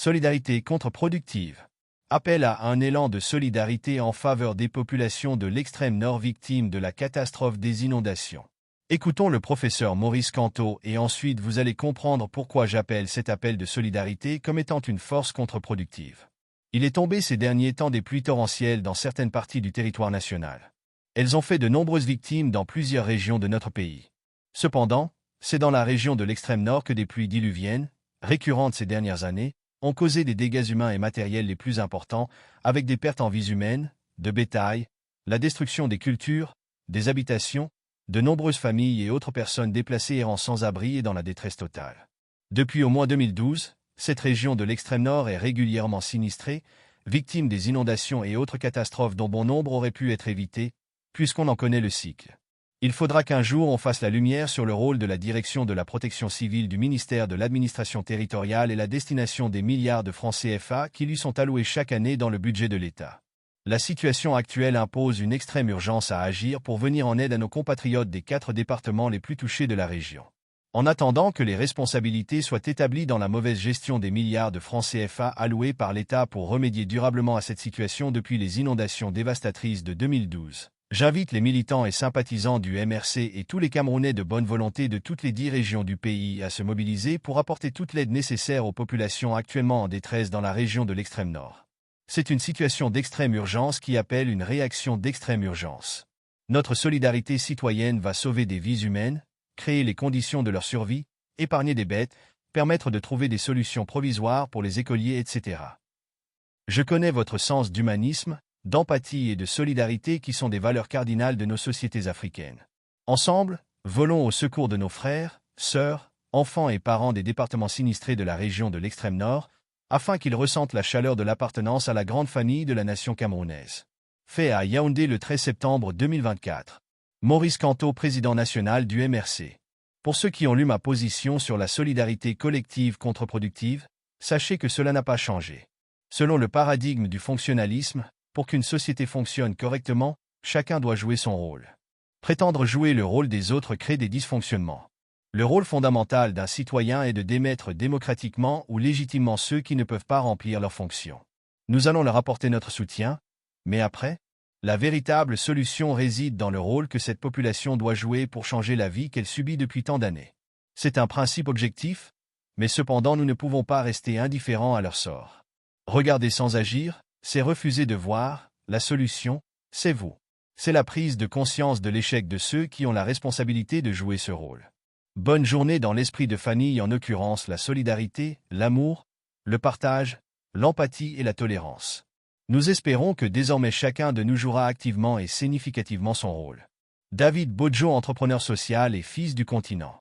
Solidarité contre-productive. Appel à un élan de solidarité en faveur des populations de l'extrême nord victimes de la catastrophe des inondations. Écoutons le professeur Maurice Canteau et ensuite vous allez comprendre pourquoi j'appelle cet appel de solidarité comme étant une force contre-productive. Il est tombé ces derniers temps des pluies torrentielles dans certaines parties du territoire national. Elles ont fait de nombreuses victimes dans plusieurs régions de notre pays. Cependant, c'est dans la région de l'extrême nord que des pluies diluviennes, récurrentes ces dernières années, ont causé des dégâts humains et matériels les plus importants, avec des pertes en vies humaines, de bétail, la destruction des cultures, des habitations, de nombreuses familles et autres personnes déplacées errant sans abri et dans la détresse totale. Depuis au moins 2012, cette région de l'extrême nord est régulièrement sinistrée, victime des inondations et autres catastrophes dont bon nombre auraient pu être évitées, puisqu'on en connaît le cycle. Il faudra qu'un jour on fasse la lumière sur le rôle de la direction de la protection civile du ministère de l'administration territoriale et la destination des milliards de francs CFA qui lui sont alloués chaque année dans le budget de l'État. La situation actuelle impose une extrême urgence à agir pour venir en aide à nos compatriotes des 4 départements les plus touchés de la région. En attendant que les responsabilités soient établies dans la mauvaise gestion des milliards de francs CFA alloués par l'État pour remédier durablement à cette situation depuis les inondations dévastatrices de 2012. J'invite les militants et sympathisants du MRC et tous les Camerounais de bonne volonté de toutes les 10 régions du pays à se mobiliser pour apporter toute l'aide nécessaire aux populations actuellement en détresse dans la région de l'extrême nord. C'est une situation d'extrême urgence qui appelle une réaction d'extrême urgence. Notre solidarité citoyenne va sauver des vies humaines, créer les conditions de leur survie, épargner des bêtes, permettre de trouver des solutions provisoires pour les écoliers, etc. Je connais votre sens d'humanisme, d'empathie et de solidarité qui sont des valeurs cardinales de nos sociétés africaines. Ensemble, volons au secours de nos frères, sœurs, enfants et parents des départements sinistrés de la région de l'extrême nord, afin qu'ils ressentent la chaleur de l'appartenance à la grande famille de la nation camerounaise. Fait à Yaoundé le 13 septembre 2024. Maurice Canteau, président national du MRC. Pour ceux qui ont lu ma position sur la solidarité collective contre-productive, sachez que cela n'a pas changé. Selon le paradigme du fonctionnalisme, pour qu'une société fonctionne correctement, chacun doit jouer son rôle. Prétendre jouer le rôle des autres crée des dysfonctionnements. Le rôle fondamental d'un citoyen est de démettre démocratiquement ou légitimement ceux qui ne peuvent pas remplir leurs fonctions. Nous allons leur apporter notre soutien, mais après, la véritable solution réside dans le rôle que cette population doit jouer pour changer la vie qu'elle subit depuis tant d'années. C'est un principe objectif, mais cependant nous ne pouvons pas rester indifférents à leur sort. Regarder sans agir, c'est refuser de voir, la solution, c'est vous. C'est la prise de conscience de l'échec de ceux qui ont la responsabilité de jouer ce rôle. Bonne journée dans l'esprit de famille, en l'occurrence la solidarité, l'amour, le partage, l'empathie et la tolérance. Nous espérons que désormais chacun de nous jouera activement et significativement son rôle. David Bodjo, entrepreneur social et fils du continent.